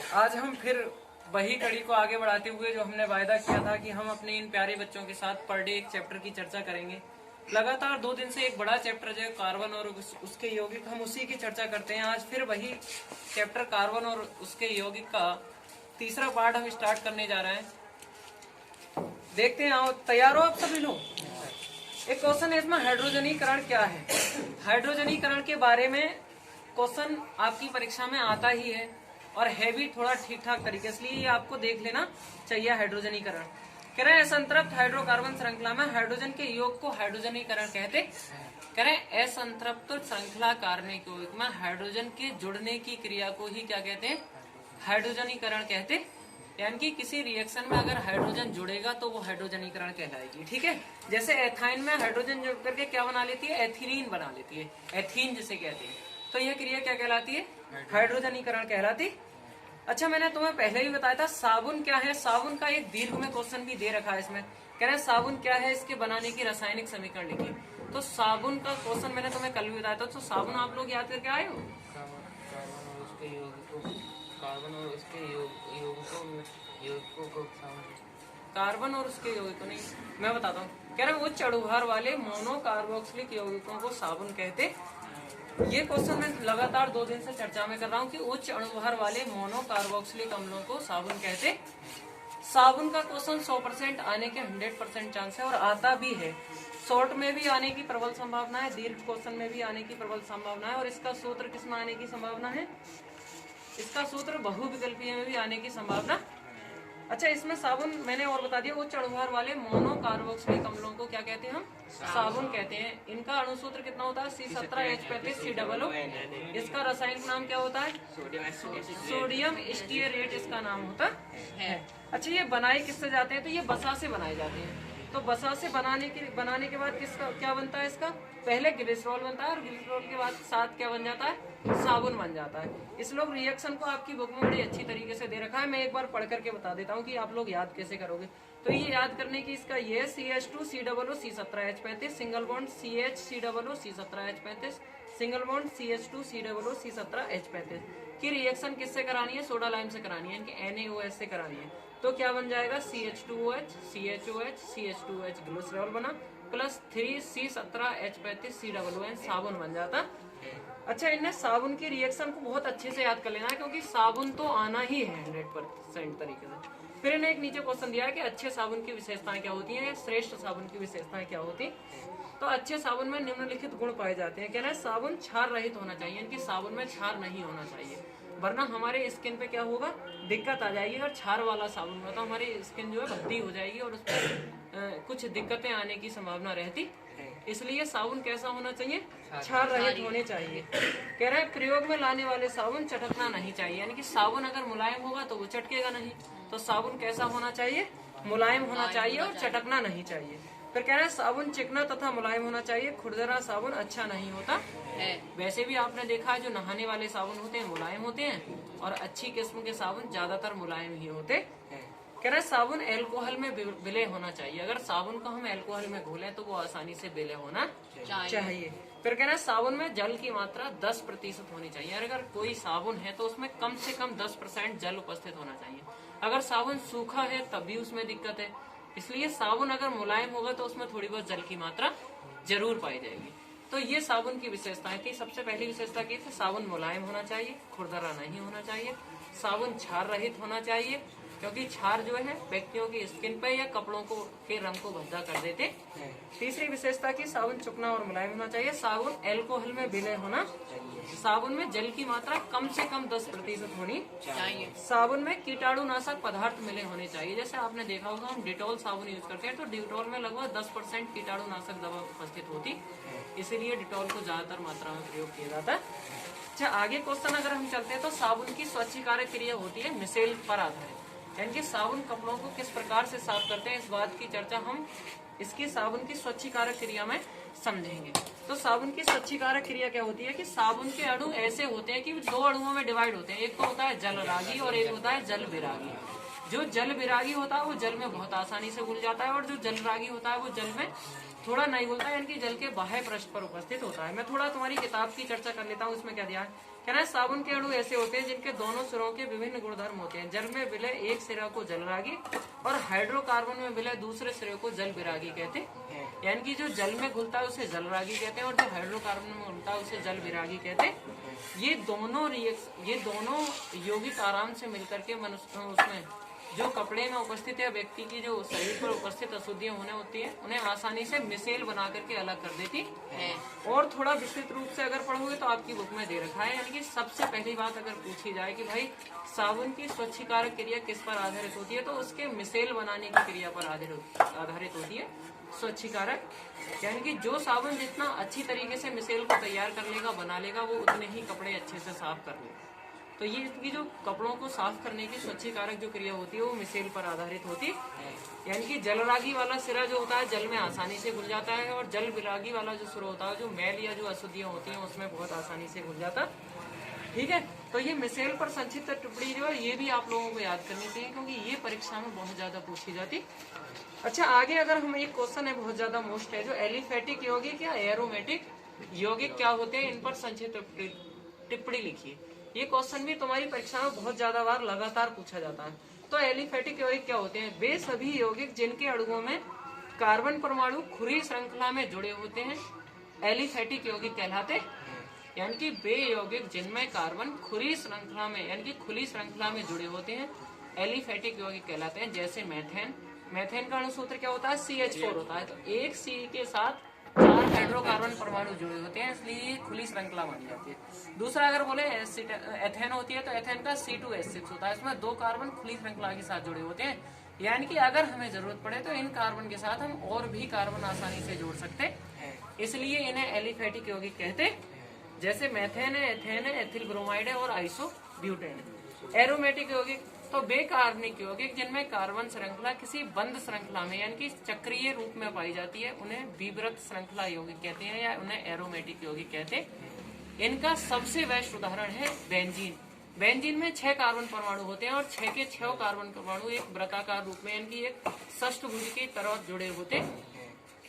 आज हम फिर वही कड़ी को आगे बढ़ाते हुए जो हमने वायदा किया था कि हम अपने इन प्यारे बच्चों के साथ पर डे एक चैप्टर की चर्चा करेंगे। लगातार 2 दिन से एक बड़ा चैप्टर जो है कार्बन और उसके यौगिक, हम उसी की चर्चा करते हैं। आज फिर वही चैप्टर कार्बन और उसके यौगिक का तीसरा पार्ट हम स्टार्ट करने जा रहे हैं। देखते हैं, आओ, तैयार हो आप सभी लोग? एक क्वेश्चन है इसमें, हाइड्रोजनीकरण क्या है। हाइड्रोजनीकरण के बारे में क्वेश्चन आपकी परीक्षा में आता ही है और है भी थोड़ा ठीक ठाक तरीके से, इसलिए ये आपको देख लेना चाहिए। हाइड्रोजनीकरण कह रहे हैं असंतृप्त हाइड्रोकार्बन श्रृंखला में हाइड्रोजन के योग को हाइड्रोजनीकरण कहते। कह रहे हैं असंतृप्त श्रृंखला कार्बनिक यौगिक में हाइड्रोजन के जुड़ने की क्रिया को ही क्या कहते हैं? हाइड्रोजनीकरण कहते। यानी कि किसी रिएक्शन में अगर हाइड्रोजन जुड़ेगा तो वो हाइड्रोजनीकरण कहलाएगी। ठीक है, जैसे एथाइन में हाइड्रोजन जुड़ करके क्या बना लेती है? एथिलीन बना लेती है, एथीन जिसे कहते हैं। तो यह क्रिया क्या कहलाती है? हाइड्रोजनीकरण कहलाती। अच्छा, मैंने तुम्हें पहले ही बताया था साबुन क्या है। साबुन का एक दीर्घ में क्वेश्चन भी दे रखा है इसमें। कह रहे हैं साबुन क्या है, इसके बनाने की रासायनिक समीकरण लिखिए। तो साबुन का क्वेश्चन मैंने तुम्हें कल भी बताया था। तो साबुन आप लोग याद करके आए हो? कार्बन और उसके कार्बन और उसके यौगिकों नहीं, मैं बताता हूँ। कह रहे हैं उच्च अणुभार वाले मोनोकार्बोक्सिलिक यौगिकों को साबुन कहते। ये क्वेश्चन मैं लगातार 2 दिन से चर्चा में कर रहा हूँ कि उच्च अणुभार वाले मोनोकार्बोक्सिलिक अम्लों को साबुन कहते। साबुन का क्वेश्चन 100% आने के 100% चांस है और आता भी है। शॉर्ट में भी आने की प्रबल संभावना है, दीर्घ क्वेश्चन में भी आने की प्रबल संभावना है। और इसका सूत्र किसमें आने की संभावना है? इसका सूत्र बहुविकल्पीय में भी आने की संभावना। अच्छा, इसमें साबुन मैंने और बता दिया, उच्च अणुभार वाले मोनोकार्बोक्सिलिक अम्लों को क्या कहते हैं? हम साबुन कहते हैं। इनका अणुसूत्र कितना होता है? C17H35COO। इसका रासायनिक नाम क्या होता है? सोडियम स्टीयरेट इसका नाम होता है। अच्छा, ये बनाए किससे जाते हैं? तो ये बसा से बनाए जाते हैं। तो बसा से बनाने के बाद किसका क्या बनता है? इसका पहले ग्लिसरॉल बनता है और ग्लिसरॉल के बाद साथ क्या बन जाता है? साबुन बन जाता है। इस लोग रिएक्शन को आपकी बुक में बड़ी अच्छी तरीके से दे रखा है। मैं एक बार पढ़ करके बता देता हूँ कि आप लोग याद कैसे करोगे। तो ये याद करने की इसका ये CH2COO C17H35 single bond CH COO C17H35 single bond CH2COO C17H35 की रिएक्शन किससे करानी है? सोडा लाइम से करानी है, इनके NaOH से करानी है। तो क्या बन जाएगा? CH2OH CHOH CH2OH ग्लिसरॉल बना प्लस 3C17H35COON साबुन बन जाता। अच्छा, इन्हें साबुन की रिएक्शन को बहुत अच्छे से याद कर लेना है क्योंकि साबुन तो आना ही है 100% तरीके से। फिर इन्हें एक नीचे क्वेश्चन दिया है कि अच्छे साबुन की विशेषताएं क्या होती हैं या श्रेष्ठ साबुन की विशेषताएं क्या होती। तो अच्छे साबुन में निम्नलिखित गुण पाए जाते हैं। कहना है साबुन क्षार रहित होना चाहिए, इनकी साबुन में क्षार नहीं होना चाहिए, वरना हमारे स्किन पे क्या होगा? दिक्कत आ जाएगी। अगर क्षार वाला साबुन होगा तो हमारी स्किन जो है भद्दी हो जाएगी और उस पर कुछ दिक्कतें आने की संभावना रहती। इसलिए साबुन कैसा होना चाहिए? क्षार रहित होने चाहिए। कह रहे हैं प्रयोग में लाने वाले साबुन चटकना नहीं चाहिए, यानी कि साबुन अगर मुलायम होगा तो वो चटकेगा नहीं। तो साबुन कैसा होना चाहिए? मुलायम होना चाहिए और चटकना नहीं चाहिए। फिर कह रहे हैं साबुन चिकना तथा मुलायम होना चाहिए, खुरदरा साबुन अच्छा नहीं होता है। वैसे भी आपने देखा है जो नहाने वाले साबुन होते हैं मुलायम होते हैं और अच्छी किस्म के साबुन ज्यादातर मुलायम ही होते हैं। कह रहे हैं साबुन एल्कोहल में विलय होना चाहिए, अगर साबुन को हम एल्कोहल में घोलें तो वो आसानी से विलय होना चाहिए। फिर कह रहे हैं साबुन में जल की मात्रा 10% होनी चाहिए, अगर कोई साबुन है तो उसमें कम से कम 10% जल उपस्थित होना चाहिए। अगर साबुन सूखा है तब भी उसमें दिक्कत है, इसलिए साबुन अगर मुलायम होगा तो उसमें थोड़ी बहुत जल की मात्रा जरूर पाई जाएगी। तो ये साबुन की विशेषताएं थी। सबसे पहली विशेषता की थी साबुन मुलायम होना चाहिए, खुरदरा नहीं होना चाहिए, साबुन क्षार रहित होना चाहिए क्योंकि क्षार जो है व्यक्तियों की स्किन पे या कपड़ों को के रंग को भद्दा कर देते हैं। तीसरी विशेषता की साबुन चिकना और मुलायम होना चाहिए, साबुन एल्कोहल में विलय होना, साबुन में जल की मात्रा कम से कम 10% होनी चाहिए, साबुन में कीटाणुनाशक पदार्थ मिले होने चाहिए। जैसे आपने देखा होगा हम डिटॉल साबुन यूज करते हैं तो डिटॉल में लगभग 10% कीटाणुनाशक दवा उपस्थित होती, इसीलिए डिटॉल को ज्यादातर मात्रा में प्रयोग किया जाता है। अच्छा, आगे क्वेश्चन अगर हम चलते हैं तो साबुन की स्वच्छीकारक क्रिया होती है मिसेल पर आधारित, यानी कि साबुन कपड़ों को किस प्रकार से साफ करते हैं इस बात की चर्चा हम इसकी साबुन की स्वच्छीकारक क्रिया में समझेंगे। तो साबुन की स्वच्छीकारक क्रिया क्या होती है कि साबुन के अणु ऐसे होते हैं कि 2 अणुओं में डिवाइड होते हैं, एक तो होता है जल रागी और एक होता है जल विरागी। जो जल विरागी होता है वो जल में बहुत आसानी से घुल जाता है और जो जल रागी होता है वो जल में थोड़ा नहीं घुलता है, यानी कि जल के बाह्य पृष्ठ पर उपस्थित होता है। मैं थोड़ा तुम्हारी किताब की चर्चा कर लेता हूँ, इसमें क्या दिया है कहना है साबुन के अणु ऐसे होते हैं जिनके दोनों सिरों के विभिन्न गुणधर्म होते हैं। जल में विलय एक सिरा को जलरागी और हाइड्रोकार्बन में विलय दूसरे सिरे को जल विरागी कहते हैं। यानी कि जो जल में घुलता है उसे जलरागी कहते हैं और जो हाइड्रोकार्बन में घुलता है उसे जल विरागी कहते हैं। ये दोनों यौगिक आराम से मिलकर के मनुष्य उसमें जो कपड़े में उपस्थित है व्यक्ति की जो शरीर पर उपस्थित अशुद्धियां होने होती है उन्हें आसानी से मिसेल बना करके अलग कर देती है। और थोड़ा विस्तृत रूप से अगर पढ़ोगे तो आपकी बुक में दे रखा है। यानी कि सबसे पहली बात अगर पूछी जाए कि भाई साबुन की स्वच्छीकारक क्रिया किस पर आधारित होती है, तो उसके मिसेल बनाने की क्रिया पर आधारित होती है स्वच्छीकारक। यानी कि जो साबुन जितना अच्छी तरीके से मिसेल को तैयार कर लेगा, बना लेगा, वो उतने ही कपड़े अच्छे से साफ कर लेगा। तो ये इसकी जो कपड़ों को साफ करने की स्वच्छीकारक जो क्रिया होती है वो मिसेल पर आधारित होती है। यानी कि जलरागी वाला सिरा जो होता है जल में आसानी से घुल जाता है और जल विरागी वाला जो सिरा होता है जो मैल या जो अशुद्धियां होती हैं उसमें बहुत आसानी से घुल जाता है। ठीक है, तो ये मिसेल पर संक्षिप्त टिप्पणी जो है ये भी आप लोगों को याद करनी चाहिए क्योंकि ये परीक्षा में बहुत ज्यादा पूछी जाती। अच्छा, आगे अगर हम एक क्वेश्चन है बहुत ज्यादा मोस्ट है जो एलिफेटिक यौगिक या एरोमेटिक यौगिक क्या होते हैं, इन पर संक्षिप्त टिप्पणी लिखिए। ये क्वेश्चन भी तुम्हारी परीक्षा में बहुत ज्यादा बार लगातार पूछा जाता है। तो एलिफेटिक यौगिक क्या होते हैं? वे सभी यौगिक जिनके अणुओं में कार्बन परमाणु खुली श्रृंखला में जुड़े होते हैं एलिफेटिक यौगिक कहलाते हैं। यानी कि वे यौगिक जिनमें कार्बन खुली श्रृंखला में यानी कि खुली श्रृंखला में जुड़े होते हैं एलिफेटिक यौगिक कहलाते हैं। जैसे मैथेन का अणुसूत्र क्या होता है? CH4 होता है। तो एक C के साथ 4 हाइड्रोकार्बन परमाणु जुड़े होते हैं, इसलिए खुली श्रृंखला मानी जाती है। दूसरा अगर बोले एथेन होती है तो एथेन का C2H6 होता है, इसमें 2 कार्बन खुली श्रृंखला के साथ जुड़े होते हैं। यानी कि अगर हमें जरूरत पड़े तो इन कार्बन के साथ हम और भी कार्बन आसानी से जोड़ सकते हैं, इसलिए इन्हें एलिफेटिक यौगिक कहते हैं। जैसे मैथेन है, एथेन है, एथिल ब्रोमाइड है और आइसोब्यूटेन है। एरोमेटिक यौगिक तो बे कार्बनिक यौगिक जिनमें कार्बन श्रृंखला किसी बंद श्रृंखला में यानी कि चक्रीय रूप में पाई जाती है उन्हें विवृत श्रृंखला यौगिक कहते हैं या उन्हें एरोमेटिक यौगिक कहते हैं। इनका सबसे बेस्ट उदाहरण है बेंजीन। बेंजीन में 6 कार्बन परमाणु होते हैं और 6 के 6 कार्बन परमाणु एक वृत्ताकार रूप में यानी कि एक षष्ठभुज की तरह जुड़े होते हैं।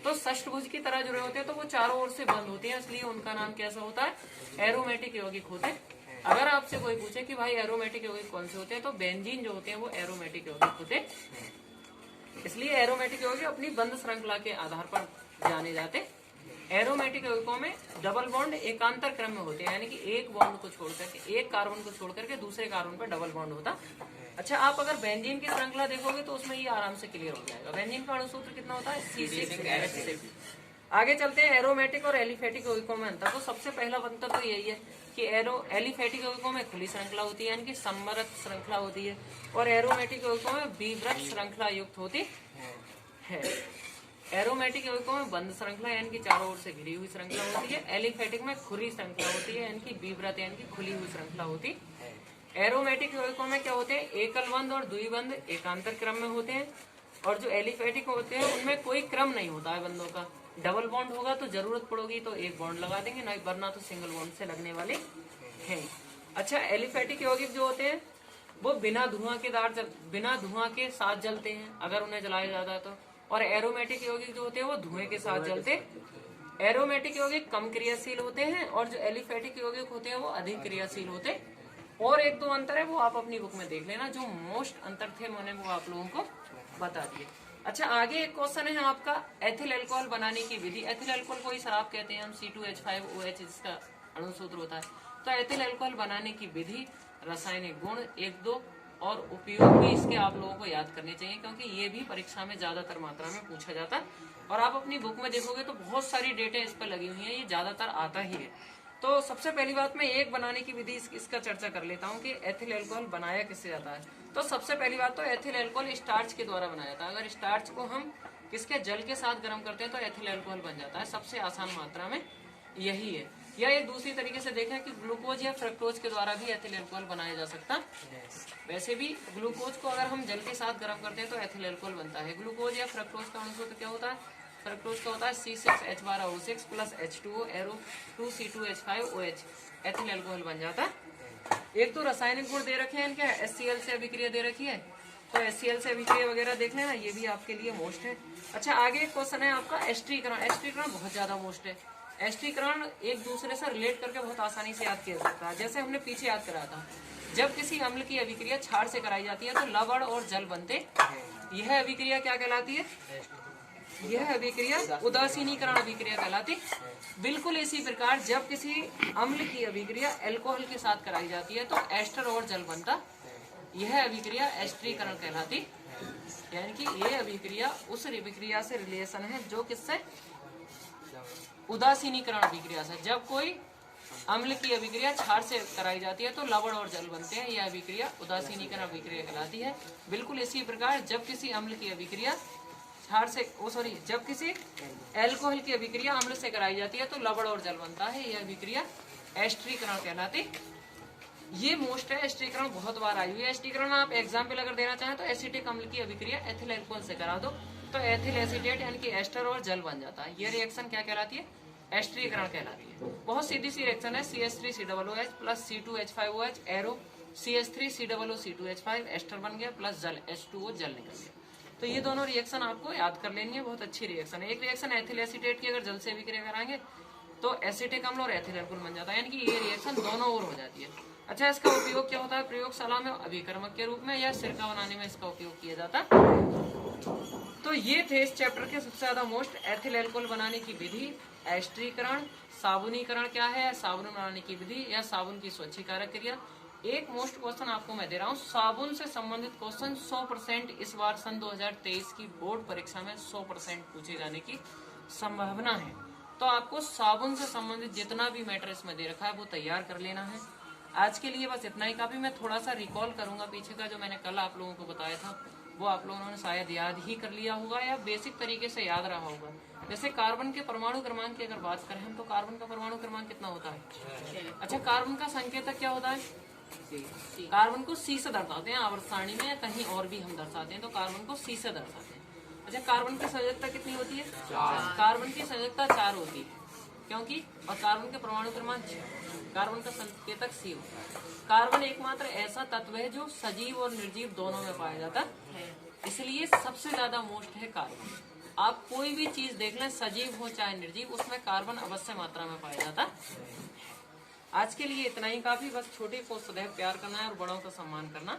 तो षष्ठभुज की तरह जुड़े होते हैं तो वो चारों ओर से बंद होते हैं, इसलिए उनका नाम कैसा होता है? एरोमेटिक यौगिक होते हैं। अगर आपसे कोई पूछे कि भाई एरोमेटिक यौगिक कौन से होते हैं तो बेंजीन जो होते हैं वो एरोमेटिक यौगिक होते हैं। इसलिए एरोमेटिक यौगिक अपनी बंद श्रृंखला के आधार पर जाने जाते हैं। एरोमेटिक यौगिकों में डबल बॉन्ड एकांतर क्रम में होते हैं, यानी कि एक बॉन्ड को छोड़ करके एक कार्बन को छोड़ करके दूसरे कार्बन पर डबल बॉन्ड होता। अच्छा, आप अगर बेंजीन की श्रृंखला देखोगे तो उसमें ये आराम से क्लियर हो जाएगा। बेंजीन का अणुसूत्र कितना होता है? C6H6। आगे चलते हैं एरोमेटिक और एलिफेटिक यौगिकों में अंतर। तो सबसे पहला अंतर तो यही है कि एलिफेटिक यौगिकों में खुली श्रृंखला होती है यानी कि सम्मरत श्रृंखला होती है और एरोमेटिक यौगिकों में विवृत श्रृंखला युक्त होती है। एरोमेटिक यौगिकों में बंद श्रृंखला यानी कि चारों ओर से घिरी हुई श्रृंखला होती है। एलिफेटिक में खुली श्रृंखला होती है यानी कि विवृत यानी कि खुली हुई श्रृंखला होती है। एरोमेटिक यौगिकों में क्या होते हैं? एकल बंध और द्विबंध एकांतर क्रम में होते हैं और जो एलिफेटिक होते हैं उनमें कोई क्रम नहीं होता है बंधों का। डबल बॉन्ड होगा तो जरूरत पड़ोगी तो एक बॉन्ड लगा देंगे, नहीं वरना तो सिंगल बॉन्ड से लगने वाले हैं। अच्छा, एलिफेटिक यौगिक जो होते हैं वो बिना धुआं के साथ जलते हैं अगर उन्हें जलाया जाता है तो, और एरोमेटिक यौगिक जो होते हैं वो धुएं के साथ जलते। एरोमेटिक यौगिक कम क्रियाशील होते हैं और जो एलिफेटिक यौगिक होते हैं वो अधिक क्रियाशील होते हैं। और एक दो अंतर है वो आप अपनी बुक में देख लेना, जो मोस्ट अंतर थे मैंने वो आप लोगों को बता दिए। अच्छा, आगे एक क्वेश्चन है आपका एथिल अल्कोहल बनाने की विधि। एथिल अल्कोहल को ही शराब कहते हैं हम, C2H5OH इसका अणुसूत्र होता है। तो एथिल अल्कोहल बनाने की विधि, रासायनिक गुण 1, 2 और उपयोग भी इसके आप लोगों को याद करने चाहिए क्योंकि ये भी परीक्षा में ज्यादातर मात्रा में पूछा जाता है। और आप अपनी बुक में देखोगे तो बहुत सारी डेटे इस पर लगी हुई है, ये ज्यादातर आता ही है। तो सबसे पहली बात मैं एक बनाने की विधि इसका चर्चा कर लेता हूँ कि एथिल अल्कोहल बनाया किससे जाता है। तो सबसे पहली बात तो एथिल अल्कोहल स्टार्च के द्वारा बनाया जाता है। अगर स्टार्च को हम किसके जल के साथ गर्म करते हैं तो एथिल अल्कोहल बन जाता है। सबसे आसान मात्रा में यही है। या एक दूसरी तरीके से देखें कि ग्लूकोज या फ्रक्टोज के द्वारा भी एथिल अल्कोहल बनाया जा सकता है। वैसे भी ग्लूकोज को अगर हम जल के साथ गर्म करते हैं तो एथिल अल्कोहल बनता है। ग्लूकोज या फ्रक्टोज का अणुसूत्र क्या होता है? फ्रक्टोज का होता है C6H12O6 plus H2O arrow 2C2H5OH, ethyl alcohol बन जाता है। एक तो रासायनिक गुण दे रखे हैं इनके, HCl से अभिक्रिया दे रखी है तो HCl से अभिक्रिया वगैरह देख लेना, ये भी आपके लिए मोस्ट है। अच्छा, आगे एक क्वेश्चन है आपका एस्ट्रीकरण। एस्ट्रीकरण बहुत ज्यादा मोस्ट है। एस्टीकरण एक दूसरे से रिलेट करके बहुत आसानी से याद किया सकता है। जैसे हमने पीछे याद कराया था, जब किसी अम्ल की अभिक्रिया क्षार से कराई जाती है तो लवण और जल बनते। यह अभिक्रिया क्या कहलाती है? यह अभिक्रिया उदासीनीकरण अभिक्रिया कहलाती। बिल्कुल इसी प्रकार जब किसी अम्ल की अभिक्रिया अल्कोहल के साथ कराई जाती है तो एस्टर और जल बनता। यह अभिक्रिया एस्टरीकरण कहलाती। यानी कि यह अभिक्रिया उस अभिक्रिया से रिलेशन है जो किससे? उदासीनीकरण अभिक्रिया से। जब कोई अम्ल की अभिक्रिया क्षार से कराई जाती है तो लवण और जल बनते हैं। यह अभिक्रिया उदासीनीकरण अभिक्रिया कहलाती है। बिल्कुल इसी प्रकार जब किसी अम्ल की अभिक्रिया क्षार से जब किसी अल्कोहल की अभिक्रिया अम्ल से कराई जाती है तो लवण और जल बनता है। यह अभिक्रिया एस्टरीकरण कहलाती। ये मोस्ट है, एस्टरीकरण बहुत बार आई हुई है। एस्टरीकरण आप एग्जाम्पल अगर देना चाहें तो एसिटिक अम्ल की अभिक्रिया एथिल अल्कोहल से करा दो तो एथिल एसिटेट यानी कि एस्टर और जल बन जाता है। ये रिएक्शन क्या कहलाती है? एस्टरीकरण कहलाती है। बहुत सीधी सी रिएक्शन है। CH3COOH plus C2H5OH arrow CH3COOC2H5 ester बन गया प्लस जल H2O जल निकल गया। तो ये दोनों रिएक्शन आपको याद कर लेनी है, बहुत अच्छी रिएक्शन है। एक रिएक्शन एथिल एसिटेट की अगर जल से अभिक्रिया कराएंगे तो एसिटिक अम्ल और एथिल अल्कोहल बन जाता है। यानी कि ये रिएक्शन दोनों ओर हो जाती है। अच्छा, इसका उपयोग क्या होता है प्रयोगशाला में? अभिकर्मक के रूप में या सिरका बनाने में इसका उपयोग किया जाता है। तो ये थे इस चैप्टर के सबसे ज्यादा मोस्ट। एथिल अल्कोहल बनाने की विधि, एस्टरीकरण, साबुनीकरण क्या है, साबुन बनाने की विधि या साबुन की स्वच्छीकारक क्रिया। एक मोस्ट क्वेश्चन आपको मैं दे रहा हूँ, साबुन से संबंधित क्वेश्चन 100% इस बार सन 2023 की बोर्ड परीक्षा में 100% पूछे जाने की संभावना है। तो आपको साबुन से संबंधित जितना भी मैटर इसमें दे रखा है वो तैयार कर लेना है। आज के लिए बस इतना ही काफी। मैं थोड़ा सा रिकॉल करूंगा पीछे का जो मैंने कल आप लोगों को बताया था, वो आप लोगों ने शायद याद ही कर लिया होगा या बेसिक तरीके से याद रहा होगा। जैसे कार्बन के परमाणु क्रमांक की अगर बात करें हम तो कार्बन का परमाणु क्रमांक कितना होता है? अच्छा, कार्बन का संकेतक क्या होता है? कार्बन को C से दर्शाते हैं आवर्त सारणी में, या कहीं और भी हम दर्शाते हैं तो कार्बन को C से दर्शाते हैं। अच्छा, कार्बन की संयोजकता कितनी होती है? कार्बन की संयोजकता 4 होती है क्योंकि, और कार्बन के परमाणु क्रमांक 6। कार्बन का संकेतक C होता है। कार्बन एकमात्र ऐसा तत्व है जो सजीव और निर्जीव दोनों में पाया जाता है, इसलिए सबसे ज्यादा मोस्ट है कार्बन। आप कोई भी चीज देख लें, सजीव हो चाहे निर्जीव, उसमें कार्बन अवश्य मात्रा में पाया जाता है। आज के लिए इतना ही काफी। बस छोटे को सदैव प्यार करना है और बड़ों का सम्मान करना